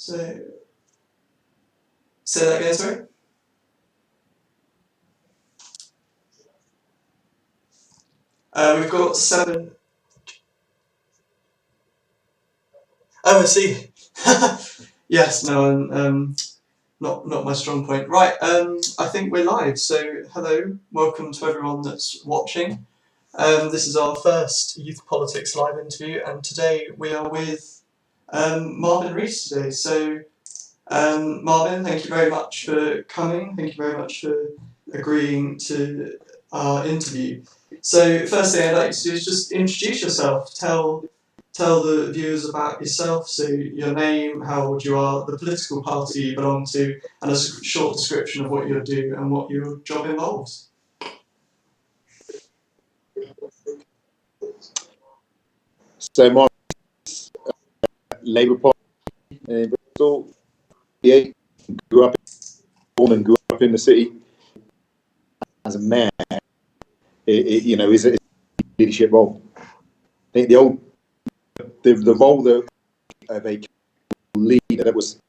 So, say that again, sorry? We've got 7. Oh, I see. Yes, no, not my strong point. Right, I think we're live. So, hello, welcome to everyone that's watching. This is our first Youth Politics live interview, and today we are with Marvin Rees today. So, Marvin, thank you very much for coming. Thank you very much for agreeing to our interview. So, first thing I'd like you to do is just introduce yourself. Tell the viewers about yourself. So, your name, how old you are, the political party you belong to, and a short description of what you do and what your job involves. So, my Labour Party in Bristol. Yeah, born and grew up in the city. As a mayor, is a leadership role. I think the role of a leader that was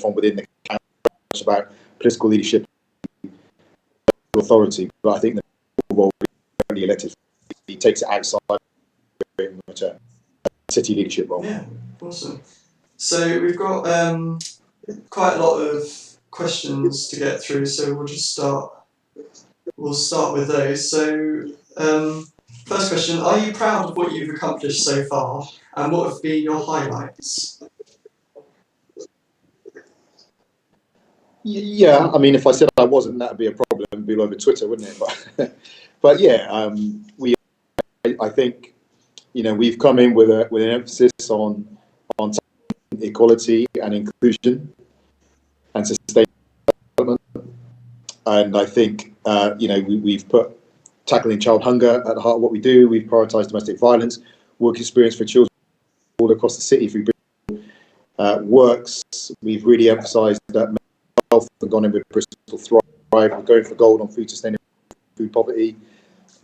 from within the council about political leadership authority, but I think the role of the elected, he takes it outside very much a city leadership role. Yeah, awesome. So we've got quite a lot of questions to get through, so we'll start with those. So first question, are you proud of what you've accomplished so far, and what have been your highlights? Yeah, I mean, if I said I wasn't, that'd be a problem. It'd be over Twitter, wouldn't it? But yeah, I think, we've come in with an emphasis on equality and inclusion and sustainable development. And I think, we've put tackling child hunger at the heart of what we do. We've prioritised domestic violence, work experience for children all across the city through works. We've really emphasised that mental health and gone in with Bristol Thrive. We're going for gold on food sustainability, food poverty.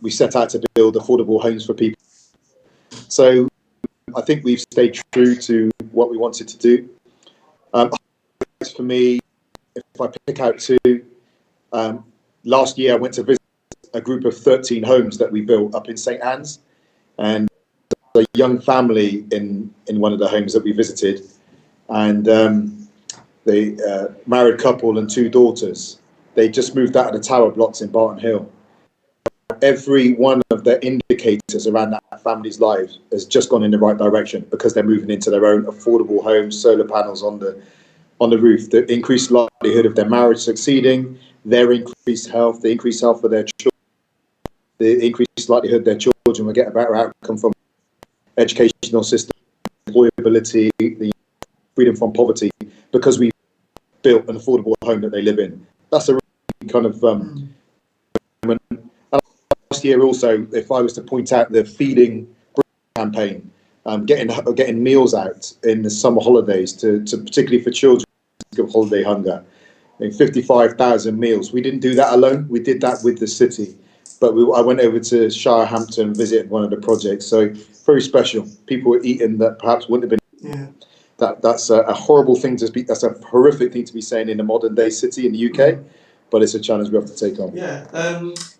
We set out to build affordable homes for people. So I think we've stayed true to what we wanted to do. For me, if I pick out two, last year I went to visit a group of 13 homes that we built up in St Anne's, and a young family in one of the homes that we visited, and the married couple and 2 daughters. They just moved out of the tower blocks in Barton Hill. Every one of the indicators around that family's lives has just gone in the right direction because they're moving into their own affordable homes, solar panels on the roof, the increased likelihood of their marriage succeeding, their increased health, the increased health of their children, the increased likelihood their children will get a better outcome from educational system, employability, the freedom from poverty, because we built an affordable home that they live in. That's a really kind of moment. And last year also, if I was to point out the feeding campaign, getting meals out in the summer holidays to particularly for children of holiday hunger, 55,000 meals. We didn't do that alone. We did that with the city, but I went over to Shirehampton and visited one of the projects. So very special. People were eating that perhaps wouldn't have been. Yeah. That's a horrible thing to speak. That's a horrific thing to be saying in a modern day city in the UK, but it's a challenge we have to take on. Yeah.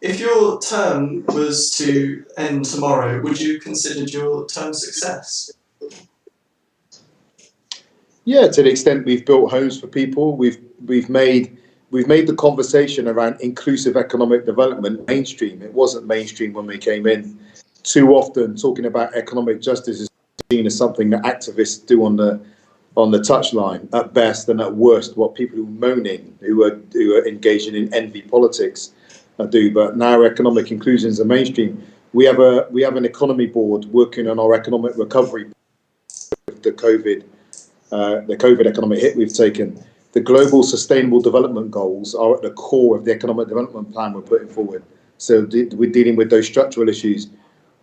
If your term was to end tomorrow, would you consider your term success? Yeah, to the extent we've built homes for people, we've made the conversation around inclusive economic development mainstream. It wasn't mainstream when we came in. Too often, talking about economic justice is seen as something that activists do on the touchline at best, and at worst, what people who are moaning, who are engaging in envy politics, do. But now economic inclusion is a mainstream. We have an economy board working on our economic recovery. The COVID economic hit we've taken. The global sustainable development goals are at the core of the economic development plan we're putting forward. So we're dealing with those structural issues.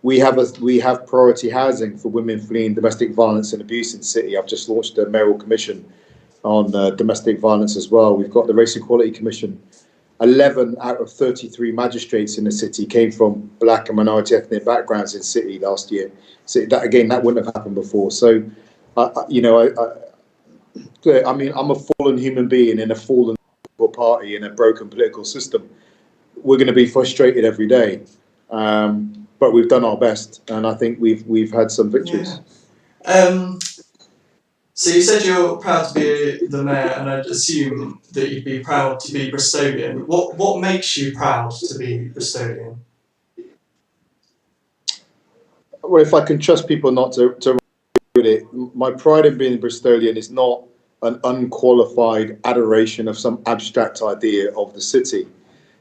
We have priority housing for women fleeing domestic violence and abuse in the city. I've just launched a mayoral commission on domestic violence as well. We've got the Race Equality Commission. 11 out of 33 magistrates in the city came from black and minority ethnic backgrounds in the city last year. So that wouldn't have happened before. So, I mean, I'm a fallen human being in a fallen political party in a broken political system. We're going to be frustrated every day, but we've done our best, and I think we've had some victories. Yeah. So you said you're proud to be the mayor, and I'd assume that you'd be proud to be Bristolian. What makes you proud to be Bristolian? Well, if I can trust people not to with it, my pride in being Bristolian is not an unqualified adoration of some abstract idea of the city.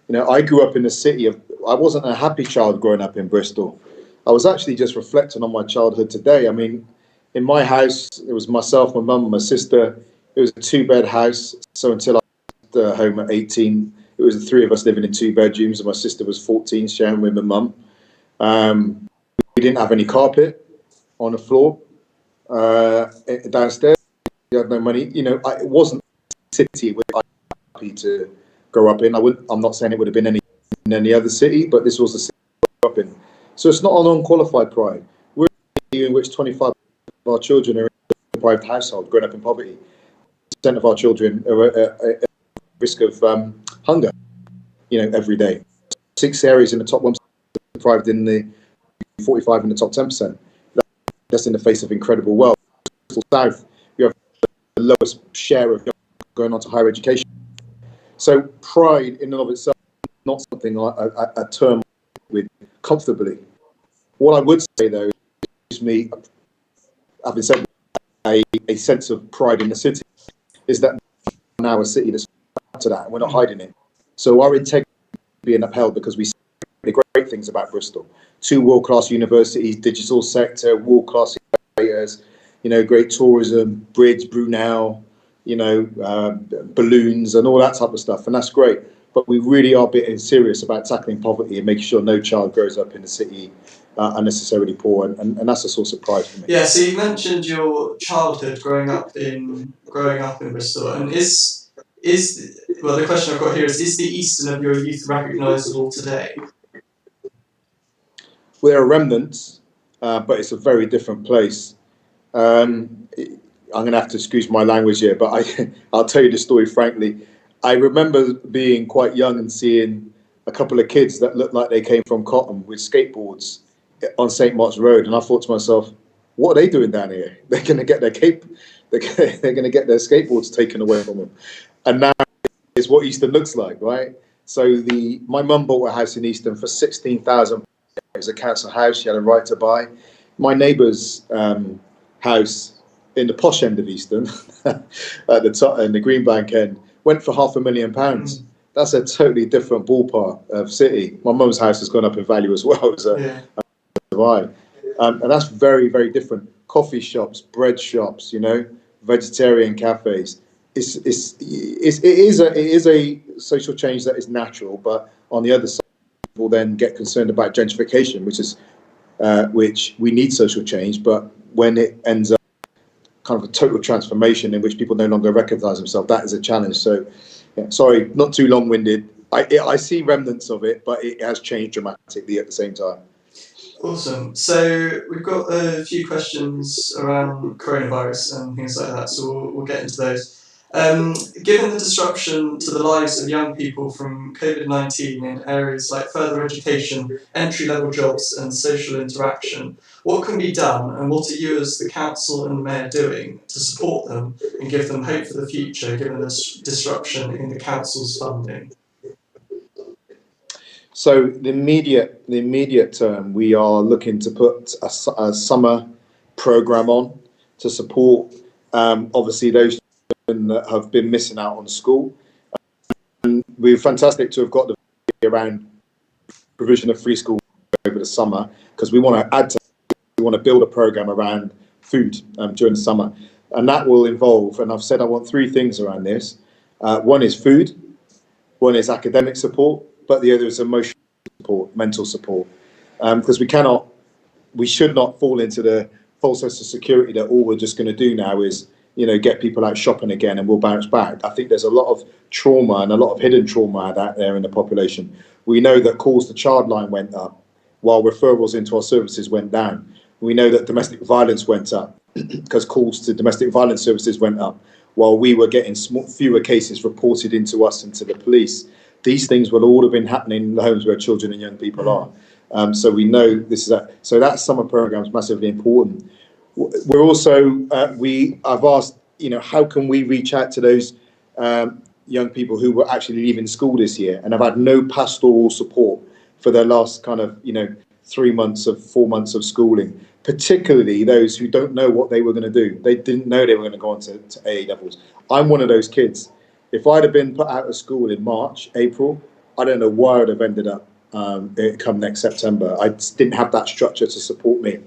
You know, I grew up in a city of. I wasn't a happy child growing up in Bristol. I was actually just reflecting on my childhood today. I mean, in my house, it was myself, my mum, and my sister. It was a two-bed house. So until I left home at 18, it was the three of us living in two bedrooms, and my sister was 14, sharing with my mum. We didn't have any carpet on the floor downstairs. We had no money. You know, it wasn't a city where I was happy to grow up in. I'm not saying it would have been in any other city, but this was the city I grew up in. So it's not an unqualified pride. We're in a city in which 25% of our children are in a deprived household, growing up in poverty. 10% of our children are at risk of hunger, you know, every day. 6 areas in the top 1% deprived in the 45 in the top 10%. That's in the face of incredible wealth. South, you have the lowest share of going on to higher education. So pride in and of itself is not something a term with comfortably. What I would say though is me, having said a sense of pride in the city, is that now a city that's up to that, and we're not hiding it. So our integrity is being upheld because we see the great things about Bristol. 2 world-class universities, digital sector, world-class innovators, you know, great tourism, bridge, Brunel, you know, balloons and all that type of stuff, and that's great. But we really are being serious about tackling poverty and making sure no child grows up in the city unnecessarily poor, and that's a source of pride for me. Yeah. So you mentioned your childhood growing up in Bristol, and is well, the question I've got here is the Eastern of your youth recognisable today? Well, there are remnants, but it's a very different place. I'm going to have to excuse my language here, but I'll tell you the story frankly. I remember being quite young and seeing a couple of kids that looked like they came from Cotton with skateboards on St. Mark's Road, and I thought to myself, what are they doing down here? They're going to get their they're going to get their skateboards taken away from them. And now is what Easton looks like, right? So my mum bought a house in Easton for 16,000. It was a council house. She had a right to buy. My neighbour's house in the posh end of Easton, at the top, in the Greenbank end, went for £500,000. That's a totally different ballpark of city. My mum's house has gone up in value as well as a buy, and that's very, very different. Coffee shops, bread shops, you know, vegetarian cafes. It is a social change that is natural, but on the other side, people then get concerned about gentrification, which we need social change, but when it ends up kind of a total transformation in which people no longer recognise themselves, that is a challenge. So, yeah, sorry, not too long-winded. I see remnants of it, but it has changed dramatically at the same time. Awesome. So we've got a few questions around coronavirus and things like that, so we'll get into those. Given the disruption to the lives of young people from COVID-19 in areas like further education, entry-level jobs and social interaction, what can be done and what are you as the council and the mayor doing to support them and give them hope for the future given the disruption in the council's funding? So the immediate term, we are looking to put a summer program on to support obviously those children that have been missing out on school. And we're fantastic to have got the around provision of free school over the summer, because we want to build a program around food during the summer, and that will involve, and I've said I want 3 things around this. One is food, one is academic support, but the other is emotional support, mental support, because we should not fall into the false sense of security that all we're just going to do now is, you know, get people out shopping again and we'll bounce back. I think there's a lot of trauma and a lot of hidden trauma out there in the population. We know that calls to Childline went up while referrals into our services went down. We know that domestic violence went up because calls to domestic violence services went up. while we were getting fewer cases reported into us and to the police. These things will all have been happening in the homes where children and young people are. So we know this is so that summer program is massively important. We're also I've asked, how can we reach out to those young people who were actually leaving school this year and have had no pastoral support for their last kind of 4 months of schooling, particularly those who don't know what they were going to do. They didn't know they were going to go on to AA levels. I'm one of those kids. If I'd have been put out of school in March, April, I don't know where I'd have ended up come next September. I just didn't have that structure to support me.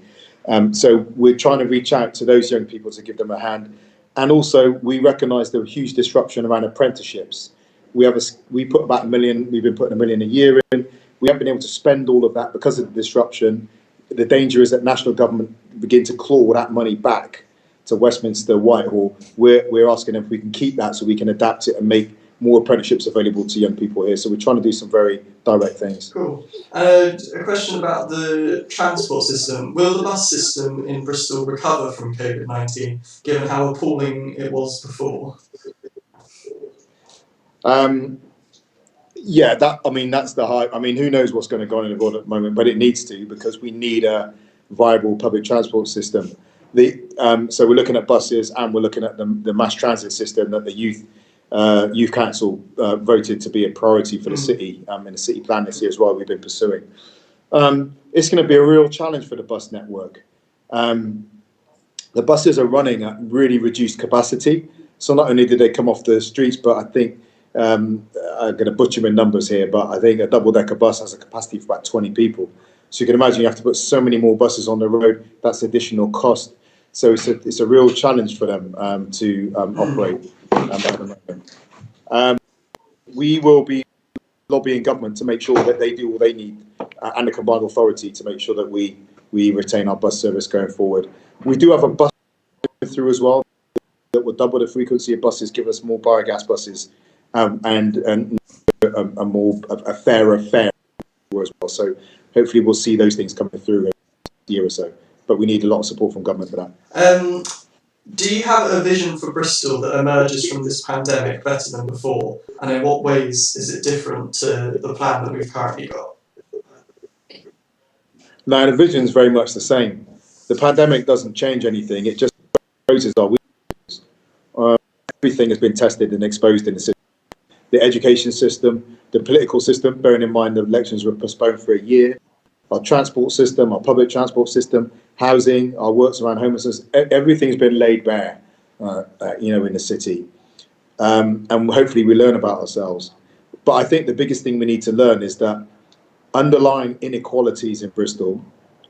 So we're trying to reach out to those young people to give them a hand. And also, we recognise the huge disruption around apprenticeships. We put about $1 million. We've been putting $1 million a year in. We haven't been able to spend all of that because of the disruption. The danger is that national government begin to claw that money back to Westminster, Whitehall. We're asking if we can keep that so we can adapt it and make more apprenticeships available to young people here. So we're trying to do some very direct things. Cool. A question about the transport system. Will the bus system in Bristol recover from COVID-19, given how appalling it was before? Yeah, that's the high. Who knows what's going to go on in the world at the moment, but it needs to, because we need a viable public transport system. So we're looking at buses, and we're looking at the mass transit system that the youth council voted to be a priority for the city in the city plan this year as well. We've been pursuing. It's going to be a real challenge for the bus network. The buses are running at really reduced capacity. So not only did they come off the streets, but I think I'm going to butcher my numbers here, but I think a double-decker bus has a capacity for about 20 people. So you can imagine you have to put so many more buses on the road. That's additional cost. So it's a real challenge for them to operate at the moment. We will be lobbying government to make sure that they do all they need, and the combined authority, to make sure that we retain our bus service going forward. We do have a bus through as well that will double the frequency of buses, give us more biogas buses, and a fairer fare as well. So hopefully we'll see those things coming through in a year or so. But we need a lot of support from government for that. Do you have a vision for Bristol that emerges from this pandemic better than before? And in what ways is it different to the plan that we've currently got? No, the vision is very much the same. The pandemic doesn't change anything. It just exposes our weaknesses. Everything has been tested and exposed in the system. The education system, the political system, bearing in mind the elections were postponed for a year, our transport system, our public transport system, housing, our works around homelessness, everything's been laid bare, in the city. And hopefully we learn about ourselves. But I think the biggest thing we need to learn is that underlying inequalities in Bristol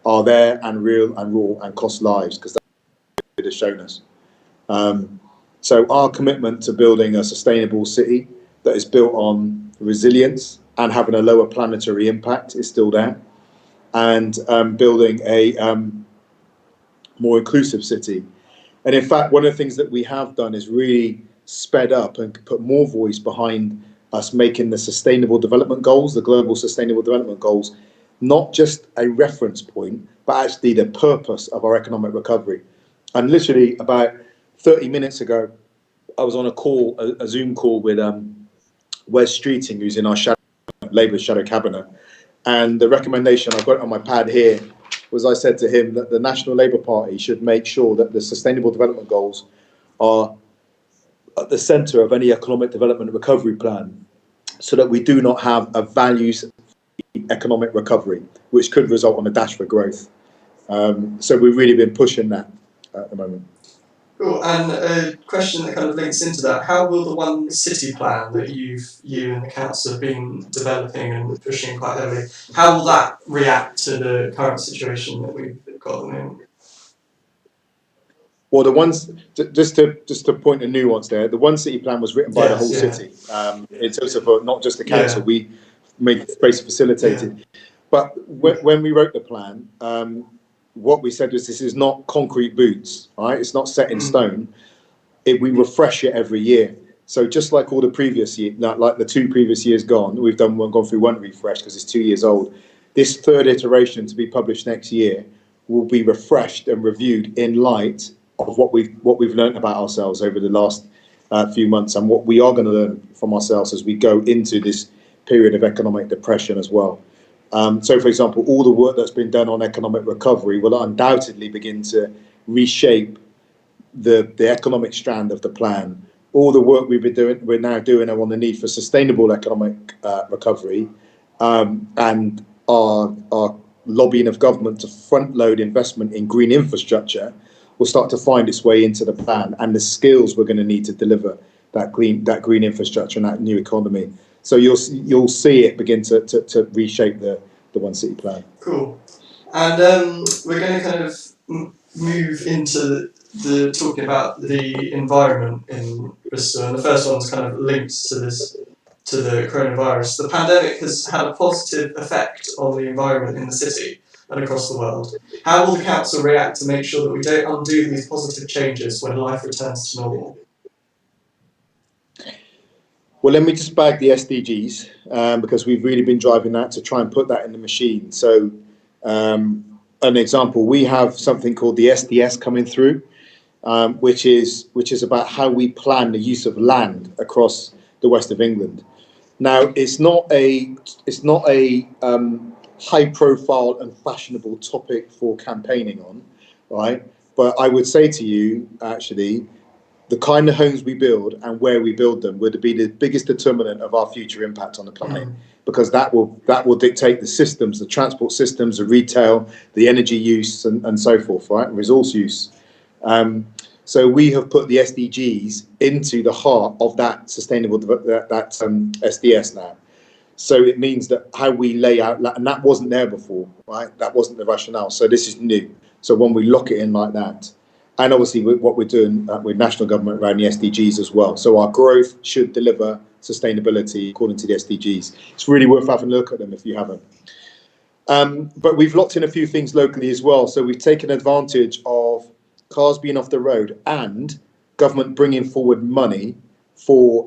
are there and real and raw and cost lives, because that's what it has shown us. So our commitment to building a sustainable city that is built on resilience and having a lower planetary impact is still there, and building a more inclusive city. And in fact, one of the things that we have done is really sped up and put more voice behind us making the Sustainable Development Goals, the Global Sustainable Development Goals, not just a reference point, but actually the purpose of our economic recovery. And literally about 30 minutes ago, I was on a Zoom call with Wes Streeting, who's in our Labour's shadow cabinet. And the recommendation, I've got it on my pad here, was I said to him that the National Labour Party should make sure that the Sustainable Development Goals are at the centre of any economic development recovery plan, so that we do not have a values economic recovery, which could result in a dash for growth. So we've really been pushing that at the moment. Cool. And a question that kind of links into that: how will the One City plan that you and the council have been developing and pushing quite heavily, how will that react to the current situation that we've got at the moment? Well, just to point a nuance there, the One City plan was written by the whole city. In terms of not just the council, we made space facilitated. But when we wrote the plan, what we said was, this is not concrete boots, right? It's not set in stone. We refresh it every year. So just like all the previous year, like the 2 previous years gone, we've gone through one refresh because it's 2 years old. This third iteration, to be published next year, will be refreshed and reviewed in light of what we've learned about ourselves over the last few months, and what we are going to learn from ourselves as we go into this period of economic depression as well. So, for example, all the work that's been done on economic recovery will undoubtedly begin to reshape the economic strand of the plan. All the work we're now doing on the need for sustainable economic recovery, and our lobbying of government to front load investment in green infrastructure will start to find its way into the plan, and the skills we're going to need to deliver that green infrastructure and that new economy. So you'll see it begin to reshape the One City plan. Cool. And we're going to kind of move into the talking about the environment in Bristol, and the first one's kind of linked to the coronavirus. The pandemic has had a positive effect on the environment in the city and across the world. How will the council react to make sure that we don't undo these positive changes when life returns to normal? Well, let me just bag the SDGs, because we've really been driving that to try and put that in the machine. So, an example, we have something called the SDS coming through, which is about how we plan the use of land across the west of England. Now, it's not a high profile and fashionable topic for campaigning on, right? But I would say to you, actually, the kind of homes we build and where we build them would be the biggest determinant of our future impact on the planet, because that will dictate the systems, the transport systems, the retail, the energy use, and so forth, right? Resource use. So we have put the SDGs into the heart of that sustainable SDS now. So it means that how we lay out, and that wasn't there before, right? That wasn't the rationale. So this is new. So when we lock it in like that, and obviously what we're doing with national government around the SDGs as well. So our growth should deliver sustainability according to the SDGs. It's really worth having a look at them if you haven't. But we've locked in a few things locally as well. So we've taken advantage of cars being off the road and government bringing forward money for,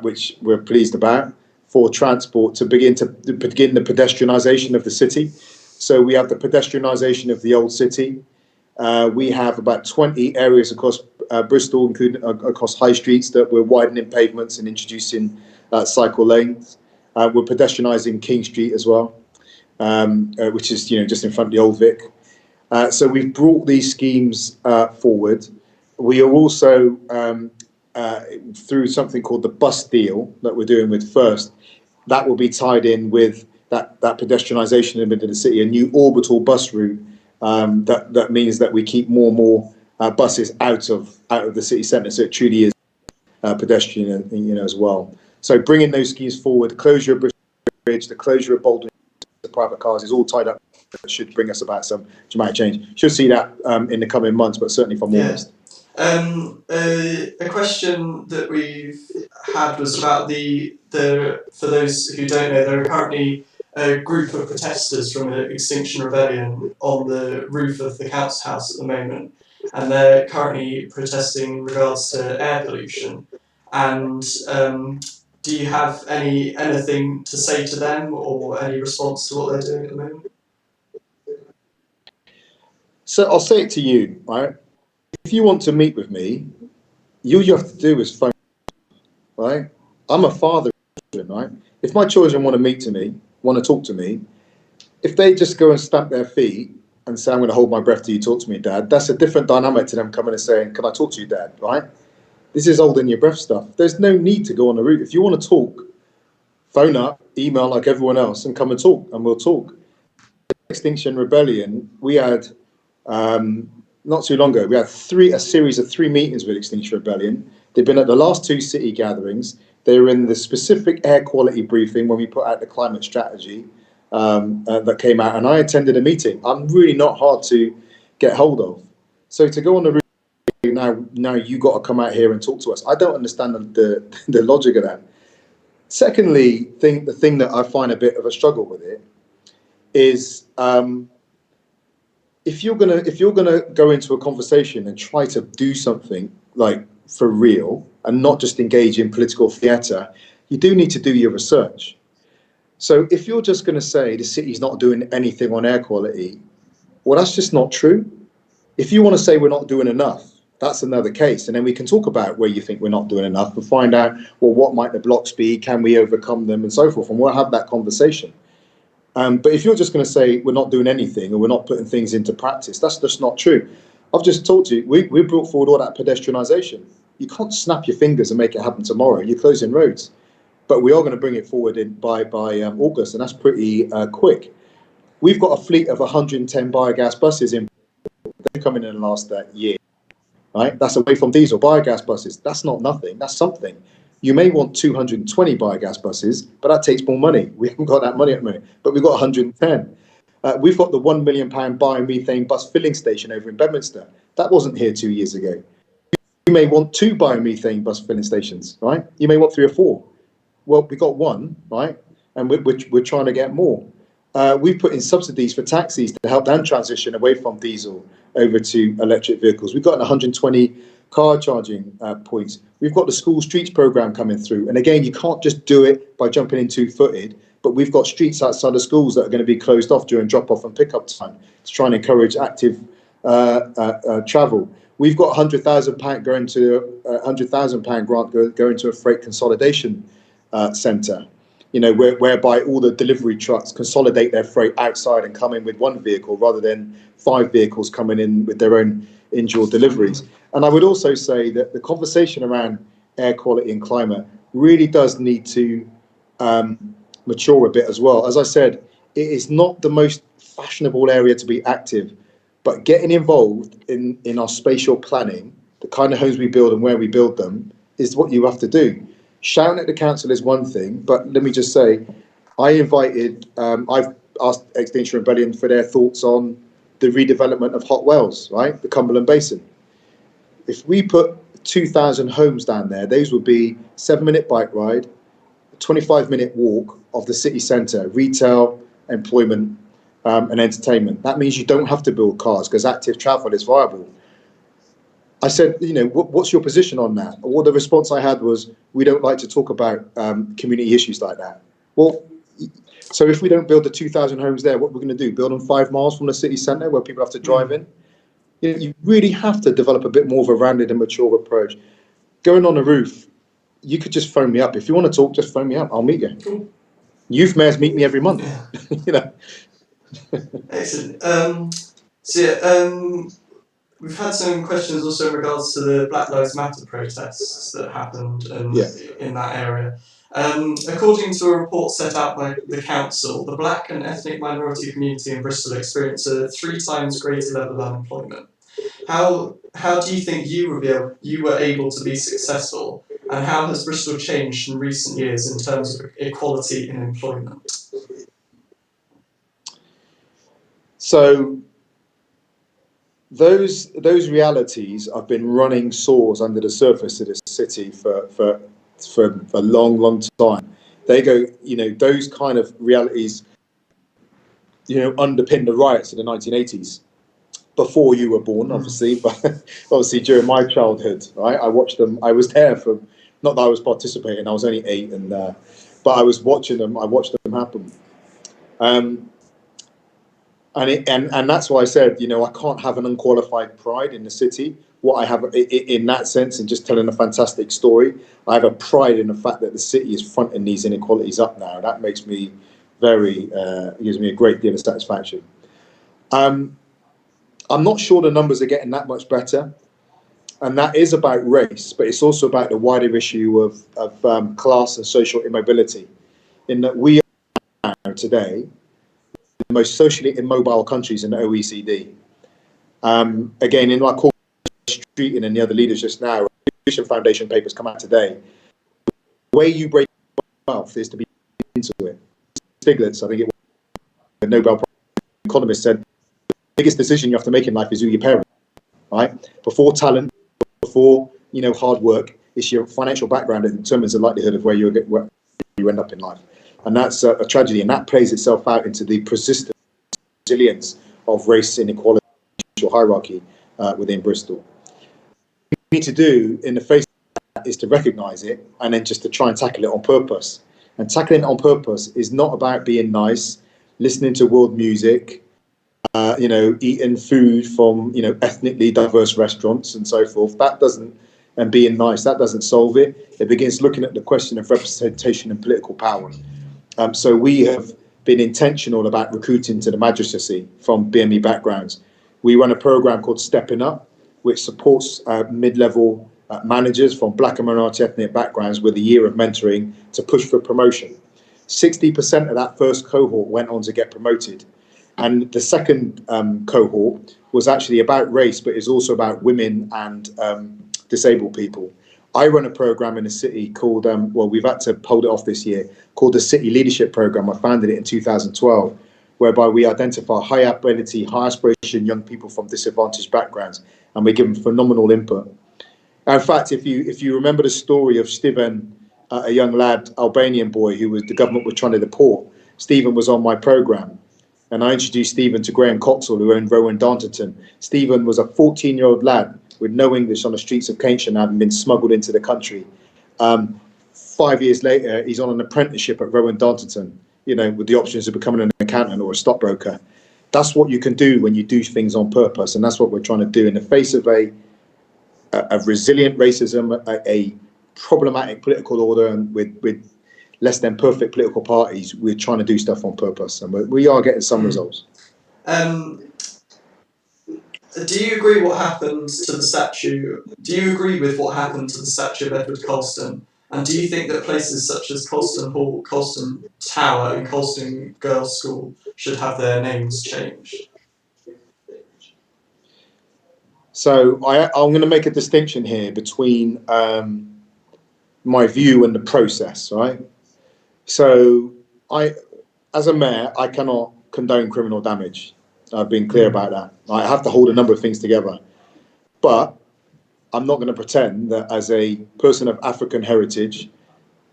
which we're pleased about, for transport to begin the pedestrianisation of the city. So we have the pedestrianisation of the old city. We have about 20 areas across Bristol, including across high streets, that we're widening pavements and introducing cycle lanes. We're pedestrianising King Street as well, which is just in front of the Old Vic. So we've brought these schemes forward. We are also through something called the bus deal that we're doing with First. That will be tied in with that pedestrianisation in the middle of the city, a new orbital bus route. That means that we keep more and more buses out of the city centre, so it truly is pedestrian, as well. So bringing those schemes forward, closure of Bristol Bridge, the closure of Bolton to private cars is all tied up. That should bring us about some dramatic change. Should see that in the coming months, but certainly from August. A question that we've had was about the for those who don't know, there are currently a group of protesters from Extinction Rebellion on the roof of the council house at the moment, and they're currently protesting in regards to air pollution. And do you have anything to say to them, or any response to what they're doing at the moment? So I'll say it to you, right? If you want to meet with me, all you have to do is phone, right? I'm a father, right? If my children want to talk to me, if they just go and stamp their feet and say, I'm going to hold my breath till you talk to me, Dad, that's a different dynamic to them coming and saying, can I talk to you, Dad, right? This is holding your breath stuff. There's no need to go on the route. If you want to talk, phone up, email like everyone else, and come and talk, and we'll talk. Extinction Rebellion, we had, not too long ago, we had a series of 3 meetings with Extinction Rebellion. They've been at the last 2 city gatherings. They were in the specific air quality briefing when we put out the climate strategy that came out, and I attended a meeting. I'm really not hard to get hold of. So to go on the route, now you got to come out here and talk to us. I don't understand the logic of that. Secondly, the thing that I find a bit of a struggle with it is if you're gonna go into a conversation and try to do something like for real and not just engage in political theatre, you do need to do your research. So if you're just going to say the city's not doing anything on air quality, well, that's just not true. If you want to say we're not doing enough, that's another case. And then we can talk about where you think we're not doing enough and find out, well, what might the blocks be? Can we overcome them and so forth? And we'll have that conversation. But if you're just going to say we're not doing anything or we're not putting things into practice, that's just not true. I've just told you, we brought forward all that pedestrianisation. You can't snap your fingers and make it happen tomorrow. You're closing roads. But we are going to bring it forward by August, and that's pretty quick. We've got a fleet of 110 biogas buses in. They've come in the last year, right? That's away from diesel biogas buses. That's not nothing. That's something. You may want 220 biogas buses, but that takes more money. We haven't got that money at the moment, but we've got 110. We've got the £1 million biomethane bus filling station over in Bedminster. That wasn't here 2 years ago. You may want 2 biomethane bus filling stations, right? You may want 3 or 4. Well, we got 1, right? And we're trying to get more. We've put in subsidies for taxis to help them transition away from diesel over to electric vehicles. We've got 120 car charging points. We've got the school streets program coming through. And again, you can't just do it by jumping in two-footed, but we've got streets outside of schools that are going to be closed off during drop-off and pick-up time to try and encourage active travel. We've got £100,000 going to £100,000 grant going to a freight consolidation centre, you know, whereby all the delivery trucks consolidate their freight outside and come in with 1 vehicle rather than 5 vehicles coming in with their own indoor deliveries. And I would also say that the conversation around air quality and climate really does need to mature a bit as well. As I said, it is not the most fashionable area to be active, but getting involved in our spatial planning, the kind of homes we build and where we build them, is what you have to do. Shouting at the council is one thing, but let me just say, I've asked Extinction Rebellion for their thoughts on the redevelopment of Hot Wells, right, the Cumberland Basin. If we put 2,000 homes down there, those would be 7-minute bike ride, a 25-minute walk of the city centre, retail, employment, and entertainment. That means you don't have to build cars because active travel is viable. I said, you know, what's your position on that? Well, the response I had was, we don't like to talk about community issues like that. Well, so if we don't build the 2,000 homes there, what we're going to do? Build them 5 miles from the city centre where people have to drive in? You know, you really have to develop a bit more of a rounded and mature approach. Going on a roof, you could just phone me up. If you want to talk, just phone me up. I'll meet you. Cool. Youth mayors meet me every month. Yeah. You know. Excellent. We've had some questions also in regards to the Black Lives Matter protests that happened in that area. According to a report set out by the council, the black and ethnic minority community in Bristol experienced a 3 times greater level of unemployment. How do you think you were able to be successful, and how has Bristol changed in recent years in terms of equality in employment? So those realities have been running sores under the surface of this city for a long time. They go, you know, those kind of realities, you know, underpin the riots of the 1980s. Before you were born, obviously, but obviously during my childhood, right? I watched them. I was there for, not that I was participating. I was only 8, and but I was watching them. I watched them happen. And that's why I said, you know, I can't have an unqualified pride in the city. What I have in that sense, and just telling a fantastic story, I have a pride in the fact that the city is fronting these inequalities up now. That makes me gives me a great deal of satisfaction. I'm not sure the numbers are getting that much better, and that is about race, but it's also about the wider issue of class and social immobility, in that we are today the most socially immobile countries in the OECD. Again, in like Street and the other leaders just now, Vision Foundation papers come out today. The way you break wealth is to be into it. Stiglitz, I think it was a Nobel Prize economist, said the biggest decision you have to make in life is who your parents, right? Before talent, before, you know, hard work, it's your financial background that determines the likelihood of where you end up in life. And that's a tragedy, and that plays itself out into the persistent resilience of race inequality, social hierarchy within Bristol. What we need to do in the face of that is to recognise it, and then just to try and tackle it on purpose. And tackling it on purpose is not about being nice, listening to world music, eating food from, ethnically diverse restaurants and so forth. That doesn't, and being nice, that doesn't solve it. It begins looking at the question of representation and political power. So we have been intentional about recruiting to the magistracy from BME backgrounds. We run a program called Stepping Up, which supports mid-level managers from black and minority ethnic backgrounds with a year of mentoring to push for promotion. 60% of that first cohort went on to get promoted. And the second cohort was actually about race, but it's also about women and disabled people. I run a program in a city called, we've had to hold it off this year, called the City Leadership Program. I founded it in 2012, whereby we identify high ability, high aspiration young people from disadvantaged backgrounds, and we give them phenomenal input. In fact, if you remember the story of Steven, a young lad, Albanian boy, who the government was trying to deport, Stephen was on my program. And I introduced Stephen to Graham Coxall, who owned Rowan Darnton. Stephen was a 14-year-old lad with no English on the streets of Keynsham, having been smuggled into the country. 5 years later, he's on an apprenticeship at Rowan Darnton, with the options of becoming an accountant or a stockbroker. That's what you can do when you do things on purpose, and that's what we're trying to do in the face of a resilient racism, a problematic political order, and with less than perfect political parties. We're trying to do stuff on purpose, and we are getting some results. Do you agree what happened to the statue? Do you agree with what happened to the statue of Edward Colston? And do you think that places such as Colston Hall, Colston Tower, and Colston Girls' School should have their names changed? So I'm going to make a distinction here between my view and the process, right? So as a mayor, I cannot condone criminal damage. I've been clear about that. I have to hold a number of things together. But I'm not going to pretend that as a person of African heritage,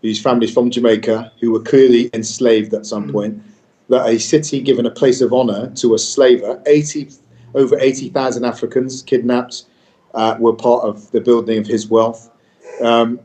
whose family's from Jamaica, who were clearly enslaved at some point, that a city given a place of honour to a slaver, over 80,000 Africans kidnapped, were part of the building of his wealth.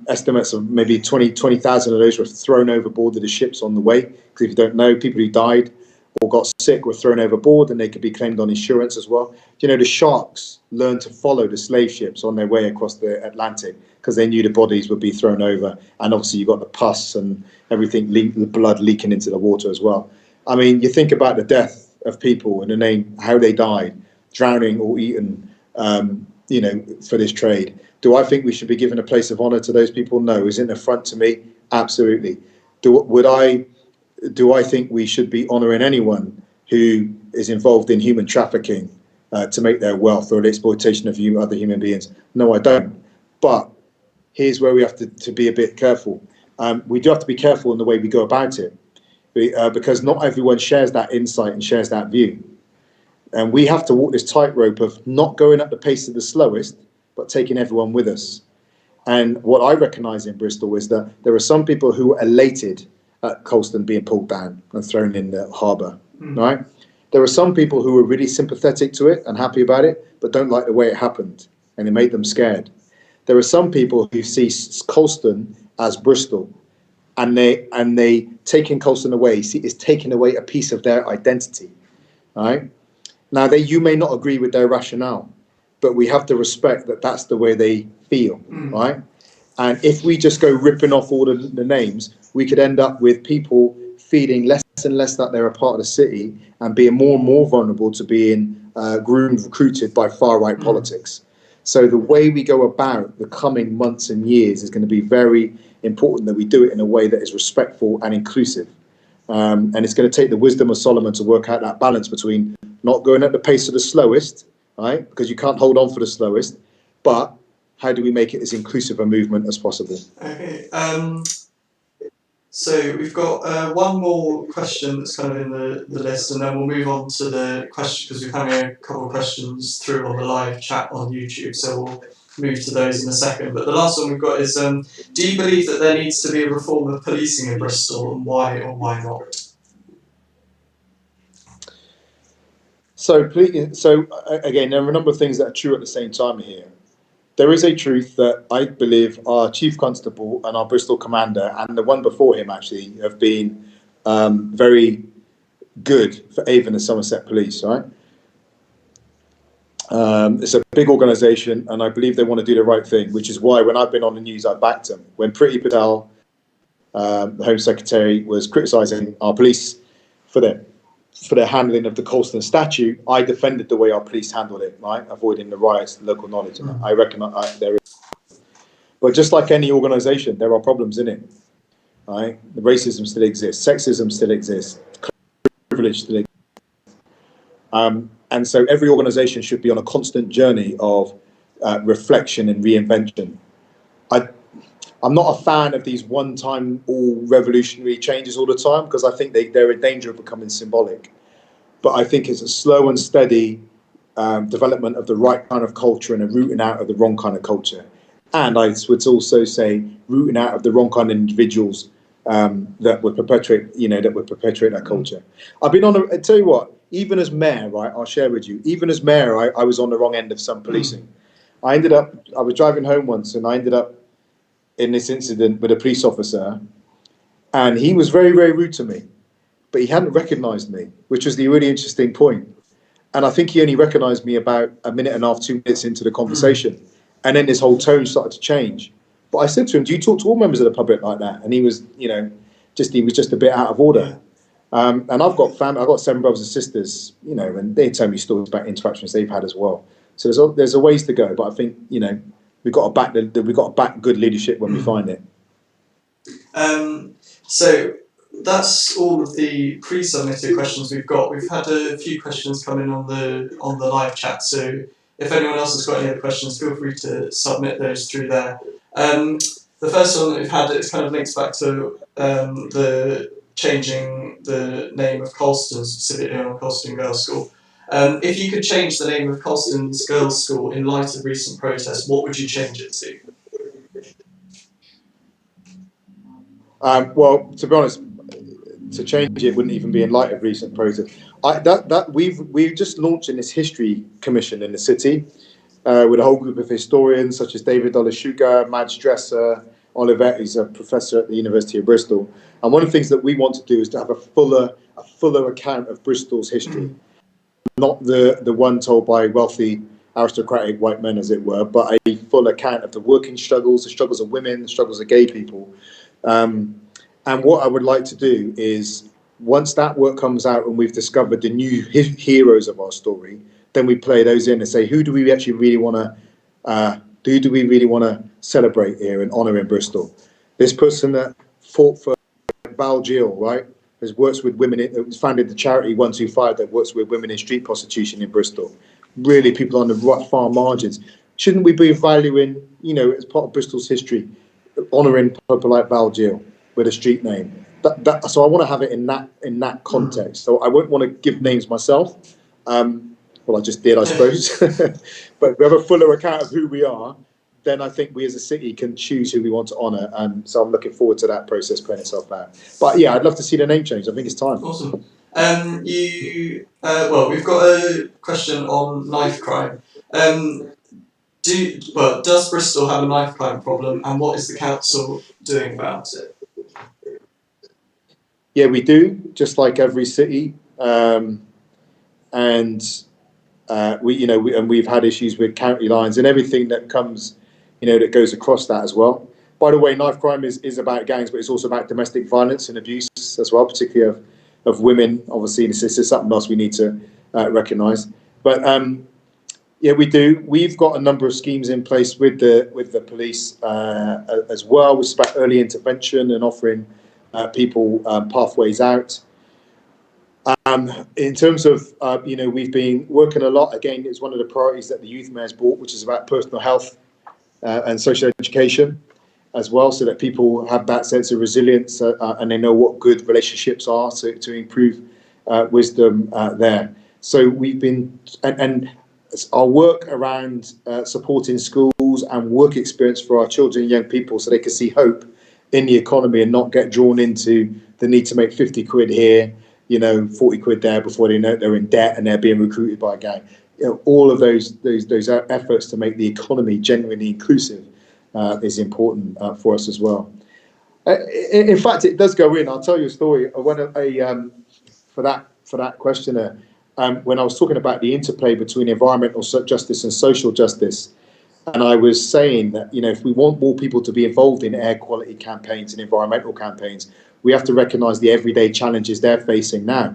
Estimates of maybe 20,000 of those were thrown overboard to the ships on the way. Because if you don't know, people who died or got sick were thrown overboard, and they could be claimed on insurance as well. The sharks learned to follow the slave ships on their way across the Atlantic because they knew the bodies would be thrown over. And obviously you got the pus and everything, the blood leaking into the water as well. I mean, you think about the death of people and the name, how they died, drowning or eaten, for this trade. Do I think we should be given a place of honour to those people? No. Is it an affront to me? Absolutely. Do I think we should be honouring anyone who is involved in human trafficking to make their wealth or the exploitation of other human beings? No, I don't. But here's where we have to be a bit careful. We do have to be careful in the way we go about it, because not everyone shares that insight and shares that view. And we have to walk this tightrope of not going at the pace of the slowest, but taking everyone with us. And what I recognise in Bristol is that there are some people who are elated at Colston being pulled down and thrown in the harbour, right? There are some people who are really sympathetic to it and happy about it, but don't like the way it happened, and it made them scared. There are some people who see Colston as Bristol, and they taking Colston away is taking away a piece of their identity, right? Now, you may not agree with their rationale, but we have to respect that that's the way they feel, right? And if we just go ripping off all the names, we could end up with people feeling less and less that they're a part of the city and being more and more vulnerable to being groomed, recruited by far-right politics. So the way we go about the coming months and years is going to be very important that we do it in a way that is respectful and inclusive. And it's going to take the wisdom of Solomon to work out that balance between not going at the pace of the slowest, right? Because you can't hold on for the slowest, but how do we make it as inclusive a movement as possible? Okay. So we've got one more question that's kind of in the list, and then we'll move on to the question, because we're having a couple of questions through on the live chat on YouTube, so we'll move to those in a second. But the last one we've got is, do you believe that there needs to be a reform of policing in Bristol, and why or why not? So again, there are a number of things that are true at the same time here. There is a truth that I believe our Chief Constable and our Bristol Commander, and the one before him actually, have been very good for Avon and Somerset Police, right? It's a big organisation, and I believe they want to do the right thing, which is why when I've been on the news, I backed them. When Priti Patel, the Home Secretary, was criticising our police for their handling of the Colston statute, I defended the way our police handled it, right, avoiding the riots, the local knowledge. And I reckon there is. But just like any organisation, there are problems in it, right? The racism still exists, sexism still exists, privilege still exists. And so every organisation should be on a constant journey of reflection and reinvention. I'm not a fan of these one-time, all revolutionary changes all the time, because I think they're in danger of becoming symbolic. But I think it's a slow and steady development of the right kind of culture and a rooting out of the wrong kind of culture. And I would also say rooting out of the wrong kind of individuals that would perpetuate that culture. I've been I tell you what, even as mayor, right, I'll share with you, even as mayor, I was on the wrong end of some policing. I was driving home once, and I ended up in this incident with a police officer, and he was very, very rude to me, but he hadn't recognised me, which was the really interesting point. And I think he only recognised me about a minute and a half, 2 minutes into the conversation. And then his whole tone started to change. But I said to him, do you talk to all members of the public like that? And he was, he was just a bit out of order. And I've got 7 brothers and sisters, and they tell me stories about interactions they've had as well. So there's a ways to go, but I think, we've got to back good leadership when we find it. So that's all of the pre-submitted questions we've got. We've had a few questions come in on the live chat, so if anyone else has got any other questions, feel free to submit those through there. The first one that we've had, it kind of links back to the changing the name of Colston, specifically on Colston Girls' School. If you could change the name of Colston's Girls' School in light of recent protests, what would you change it to? Well, to be honest, to change it wouldn't even be in light of recent protests. We've just launched in this history commission in the city with a whole group of historians such as David Olashuga, Mads Dresser, Olivet, who's a professor at the University of Bristol. And one of the things that we want to do is to have a fuller account of Bristol's history, not the one told by wealthy aristocratic white men, as it were, but a full account of the working struggles, the struggles of women, the struggles of gay people. And what I would like to do is, once that work comes out and we've discovered the new heroes of our story, then we play those in and say, who do we actually really want to celebrate here and honour in Bristol? This person that fought for Val Gill, right, has worked with women, founded the charity 125 that works with women in street prostitution in Bristol. Really, people on the far margins. Shouldn't we be valuing, as part of Bristol's history, honouring people like Val Gill with a street name? So I want to have it in that context. So I won't want to give names myself. Well, I just did, I suppose. But we have a fuller account of who we are. Then I think we as a city can choose who we want to honour. And so I'm looking forward to that process playing itself out. But yeah, I'd love to see the name change. I think it's time. Awesome. We've got a question on knife crime. Does Bristol have a knife crime problem, and what is the council doing about it? Yeah, we do, just like every city, we've had issues with county lines and everything that comes, that goes across that as well. By the way, knife crime is about gangs, but it's also about domestic violence and abuse as well, particularly of women. Obviously, this is something else we need to recognise. But yeah, we do. We've got a number of schemes in place with the police as well, which is about early intervention and offering people pathways out. In terms of, we've been working a lot. Again, it's one of the priorities that the youth mayor's brought, which is about personal health and social education as well, so that people have that sense of resilience and they know what good relationships are, so to improve wisdom there. So we've been, and our work around supporting schools and work experience for our children and young people so they can see hope in the economy and not get drawn into the need to make 50 quid here, 40 quid there before they know they're in debt and they're being recruited by a gang. All of those efforts to make the economy genuinely inclusive is important for us as well. In fact, it does go in. I'll tell you a story. For that questioner, when I was talking about the interplay between environmental justice and social justice. And I was saying that, if we want more people to be involved in air quality campaigns and environmental campaigns, we have to recognise the everyday challenges they're facing now.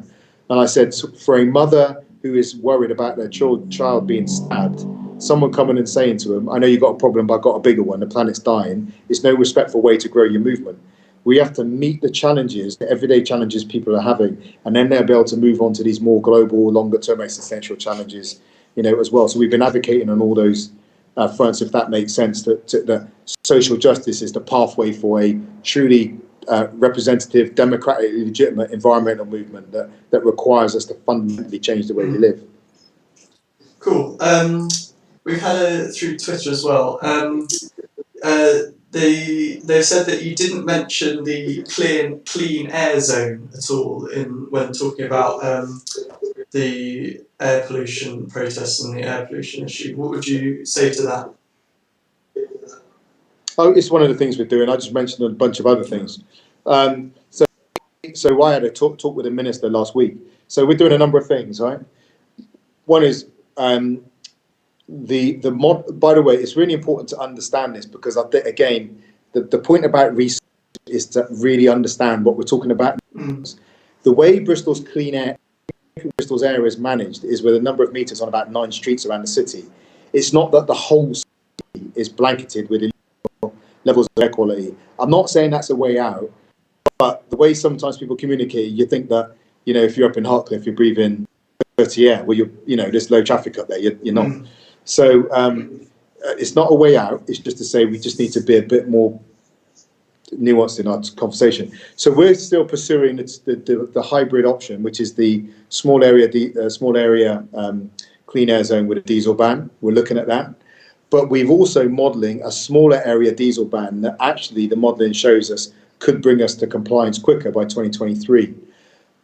And I said, for a mother who is worried about their child being stabbed, someone coming and saying to them, I know you've got a problem, but I've got a bigger one, the planet's dying, is no respectful way to grow your movement. We have to meet the challenges, the everyday challenges people are having, and then they'll be able to move on to these more global, longer-term existential challenges, as well. So we've been advocating on all those fronts, if that makes sense, that social justice is the pathway for a truly representative, democratically legitimate environmental movement that requires us to fundamentally change the way we live. Cool. We've had it through Twitter as well. They've said that you didn't mention the clean air zone at all when talking about the air pollution protests and the air pollution issue. What would you say to that? Oh, it's one of the things we're doing. I just mentioned a bunch of other things. So I had a talk with the minister last week. So we're doing a number of things, right? One is the mod. By the way, it's really important to understand this because again, the point about research is to really understand what we're talking about. The way Bristol's Bristol's area is managed is with a number of meters on about 9 streets around the city. It's not that the whole city is blanketed with levels of air quality. I'm not saying that's a way out, but the way sometimes people communicate, you think that, if you're up in Hartcliffe, you're breathing dirty air. Well, there's low traffic up there. You're not. So it's not a way out. It's just to say we just need to be a bit more nuanced in our conversation. So we're still pursuing the hybrid option, which is the small area clean air zone with a diesel ban. We're looking at that. But we've also modelling a smaller area diesel ban that actually the modelling shows us could bring us to compliance quicker by 2023.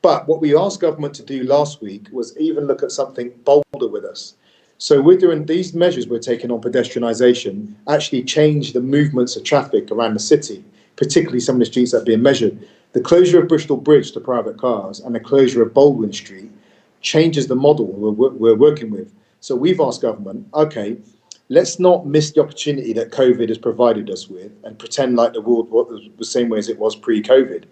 But what we asked government to do last week was even look at something bolder with us. So we're doing these measures we're taking on pedestrianisation actually change the movements of traffic around the city, particularly some of the streets that are being measured. The closure of Bristol Bridge to private cars and the closure of Baldwin Street changes the model we're working with. So we've asked government, okay, let's not miss the opportunity that COVID has provided us with and pretend like the world was the same way as it was pre-COVID.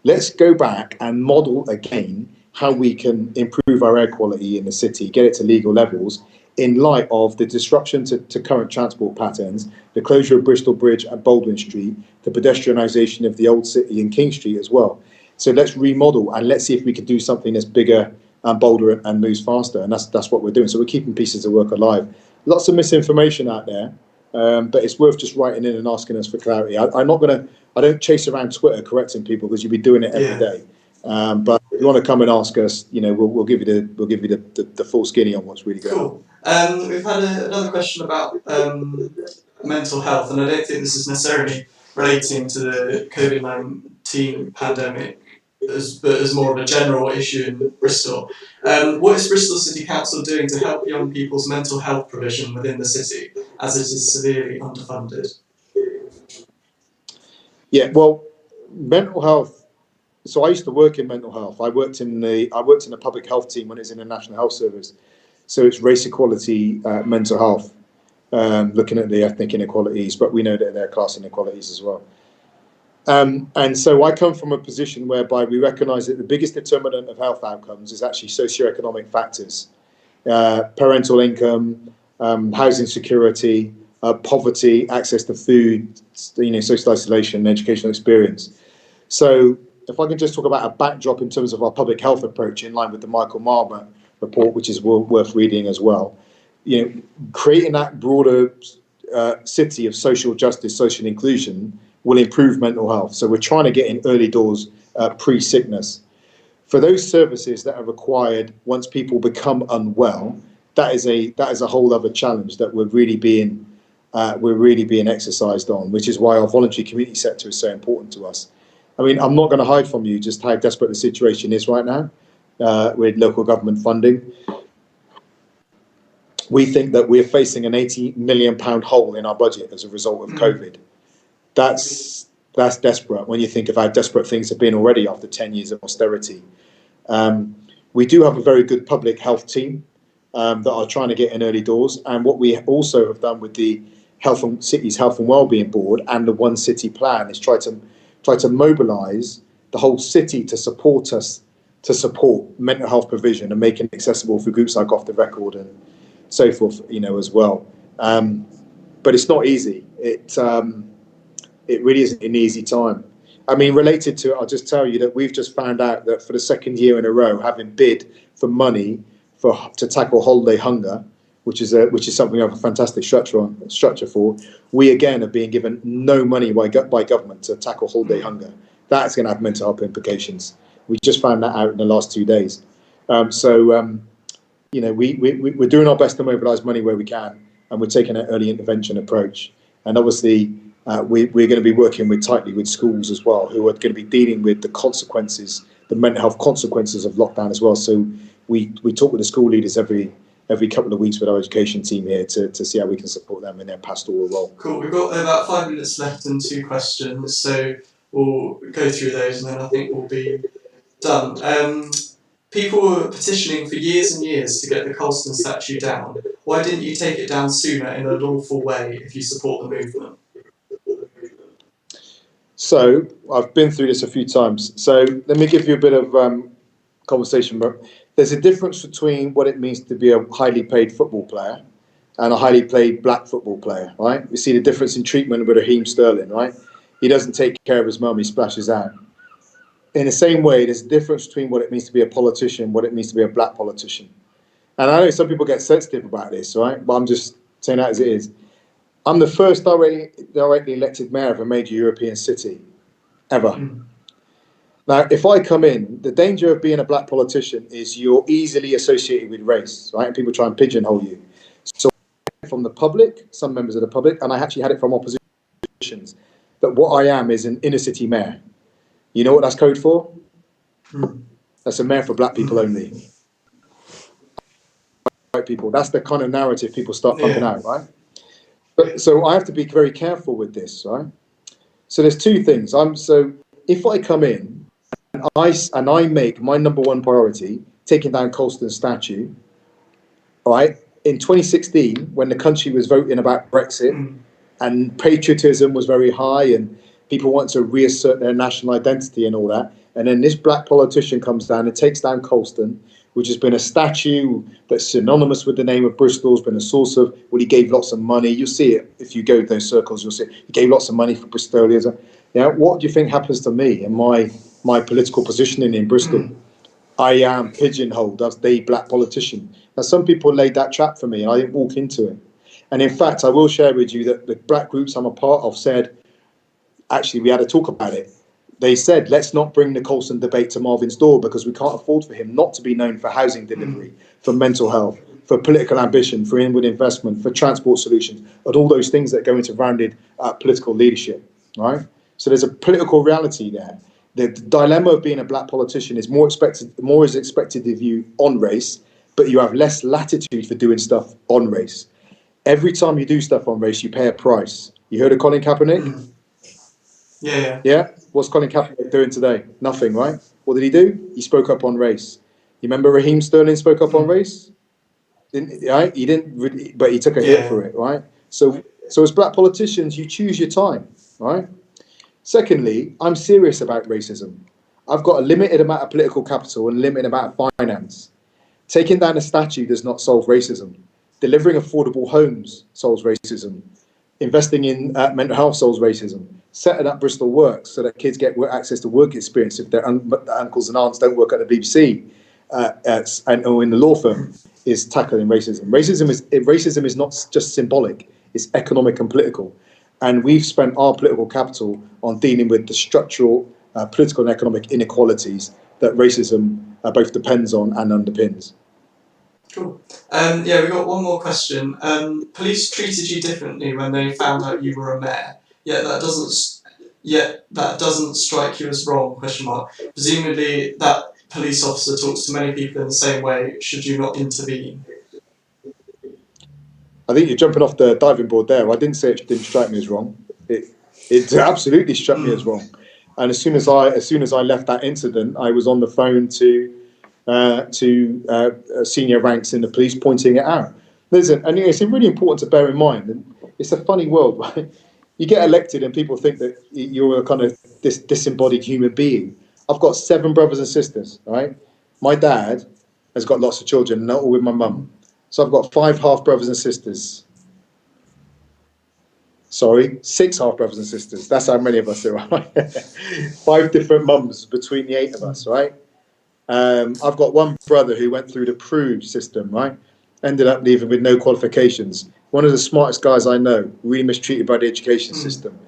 Let's go back and model again how we can improve our air quality in the city, get it to legal levels in light of the disruption to current transport patterns, the closure of Bristol Bridge and Baldwin Street, the pedestrianisation of the Old City and King Street as well. So let's remodel and let's see if we can do something that's bigger and bolder and moves faster. And that's what we're doing. So we're keeping pieces of work alive. Lots of misinformation out there, but it's worth just writing in and asking us for clarity. I don't chase around Twitter correcting people because you'll be doing it every day. But if you want to come and ask us, we'll give you the full skinny on what's really going on. We've had another question about mental health, and I don't think this is necessarily relating to the COVID-19 pandemic, but as more of a general issue in Bristol. What is Bristol City Council doing to help young people's mental health provision within the city, as it is severely underfunded? Yeah, well, mental health. So I used to work in mental health. I worked in the public health team when it was in the National Health Service. So it's race equality, mental health, looking at the ethnic inequalities, but we know that there are class inequalities as well. And so I come from a position whereby we recognise that the biggest determinant of health outcomes is actually socioeconomic factors, parental income, housing security, poverty, access to food, social isolation, and educational experience. So if I can just talk about a backdrop in terms of our public health approach in line with the Michael Marmot report, which is worth reading as well, creating that broader city of social justice, social inclusion will improve mental health. So we're trying to get in early doors pre-sickness. For those services that are required once people become unwell, that is a whole other challenge that we're really being exercised on, which is why our voluntary community sector is so important to us. I mean, I'm not going to hide from you just how desperate the situation is right now with local government funding. We think that we're facing an £80 million hole in our budget as a result of COVID. That's desperate when you think of how desperate things have been already after 10 years of austerity. We do have a very good public health team that are trying to get in early doors. And what we also have done with the City's Health and Wellbeing Board and the One City Plan is try to mobilise the whole city to support us, to support mental health provision and making it accessible for groups like Off the Record and so forth, as well. But it's not easy. It really isn't an easy time. I mean, related to it, I'll just tell you that we've just found out that for the second year in a row, having bid for money to tackle holiday hunger, which is something we have a fantastic structure for, we again are being given no money by government to tackle holiday hunger. That's going to have mental health implications. We just found that out in the last 2 days. We're doing our best to mobilise money where we can, and we're taking an early intervention approach. And obviously, we're going to be working tightly with schools as well, who are going to be dealing with the consequences, the mental health consequences of lockdown as well. So we talk with the school leaders every couple of weeks with our education team here to see how we can support them in their pastoral role. Cool. We've got about 5 minutes left and 2 questions, so we'll go through those and then I think we'll be done. People were petitioning for years and years to get the Colston statue down. Why didn't you take it down sooner in a lawful way if you support the movement? So I've been through this a few times. So let me give you a bit of conversation. There's a difference between what it means to be a highly paid football player and a highly paid black football player, right? We see the difference in treatment with Raheem Sterling, right? He doesn't take care of his mum, he splashes out. In the same way, there's a difference between what it means to be a politician, what it means to be a black politician. And I know some people get sensitive about this, right? But I'm just saying that as it is. I'm the first directly elected mayor of a major European city, ever. Now, if I come in, the danger of being a black politician is you're easily associated with race, right? And people try and pigeonhole you. So from the public, some members of the public, and I actually had it from oppositions, that what I am is an inner city mayor. You know what that's code for? That's a mayor for black people only. White people. That's the kind of narrative people start pumping out, right? So I have to be very careful with this, right? So there's two things. So if I come in and I make my number one priority taking down Colston's statue, all right? In 2016, when the country was voting about Brexit and patriotism was very high and people want to reassert their national identity and all that, and then this black politician comes down and takes down Colston, which has been a statue that's synonymous with the name of Bristol, has been a source of, well, he gave lots of money. You'll see it if you go those circles, you'll see it. He gave lots of money for Bristolians. What do you think happens to me and my political positioning in Bristol? I am pigeonholed as the black politician. Now, some people laid that trap for me and I didn't walk into it. And in fact, I will share with you that the black groups I'm a part of said, actually, we had a talk about it. They said, let's not bring the Colston debate to Marvin's door because we can't afford for him not to be known for housing delivery, for mental health, for political ambition, for inward investment, for transport solutions, and all those things that go into rounded political leadership, right? So there's a political reality there. The dilemma of being a black politician is more is expected of you on race, but you have less latitude for doing stuff on race. Every time you do stuff on race, you pay a price. You heard of Colin Kaepernick? Yeah? What's Colin Kaepernick doing today? Nothing, right? What did he do? He spoke up on race. You remember Raheem Sterling spoke up on race? Right? He didn't really, but he took a hit for it, right? So as black politicians, you choose your time, right? Secondly, I'm serious about racism. I've got a limited amount of political capital and a limited amount of finance. Taking down a statue does not solve racism. Delivering affordable homes solves racism. Investing in mental health solves racism. Setting up Bristol Works so that kids get access to work experience if their uncles and aunts don't work at the BBC or in the law firm is tackling racism. Racism is not just symbolic, it's economic and political. And we've spent our political capital on dealing with the structural political and economic inequalities that racism both depends on and underpins. Cool. We've got one more question. Police treated you differently when they found out you were a mayor, yet that doesn't strike you as wrong, question mark. Presumably that police officer talks to many people in the same way. Should you not intervene? I think you're jumping off the diving board there. I didn't say it didn't strike me as wrong. It absolutely struck me as wrong. And as soon as I left that incident, I was on the phone to to senior ranks in the police, pointing it out. And it's really important to bear in mind. And it's a funny world, right? You get elected, and people think that you're a kind of this disembodied human being. I've got 7 brothers and sisters, right? My dad has got lots of children, not all with my mum. So I've got 5 half brothers and sisters. Sorry, 6 half brothers and sisters. That's how many of us there are. 5 different mums between the 8 of us, right? I've got one brother who went through the PRU system, right? Ended up leaving with no qualifications. One of the smartest guys I know, really mistreated by the education system.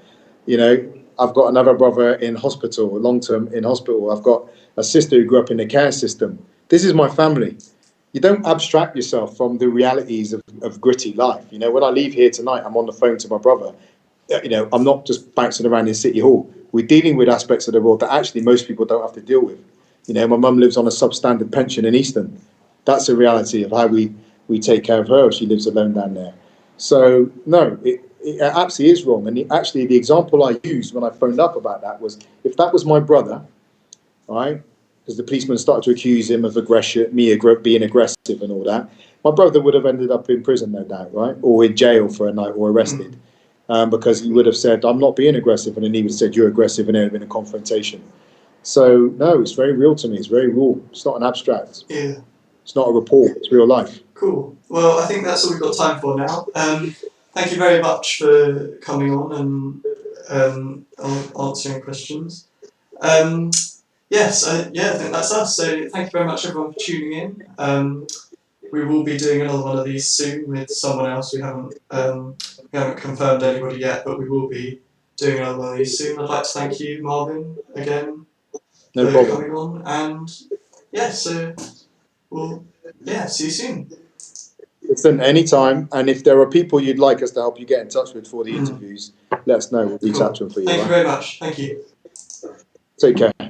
You know, I've got another brother in hospital, long-term in hospital. I've got a sister who grew up in the care system. This is my family. You don't abstract yourself from the realities of gritty life. You know, when I leave here tonight, I'm on the phone to my brother. You know, I'm not just bouncing around in City Hall. We're dealing with aspects of the world that actually most people don't have to deal with. You know, my mum lives on a substandard pension in Easton. That's a reality of how we take care of her. She lives alone down there. So, no, it absolutely is wrong. And the example I used when I phoned up about that was, if that was my brother, right, because the policeman started to accuse him of aggression, being aggressive and all that, my brother would have ended up in prison, no doubt, right, or in jail for a night, or arrested, because he would have said, I'm not being aggressive, and then he would have said, you're aggressive, and there would have been a confrontation. So, no, it's very real to me. It's very raw. It's not an abstract. Yeah. It's not a report. It's real life. Cool. Well, I think that's all we've got time for now. Thank you very much for coming on and answering questions. Yes, I think that's us. So thank you very much, everyone, for tuning in. We will be doing another one of these soon with someone else. We haven't confirmed anybody yet, but we will be doing another one of these soon. I'd like to thank you, Marvin, again for coming on. And yeah, so we'll see you soon. Listen, anytime. And if there are people you'd like us to help you get in touch with for the interviews, let us know. We'll reach out to them for you. Thank you very much. Thank you. Take care.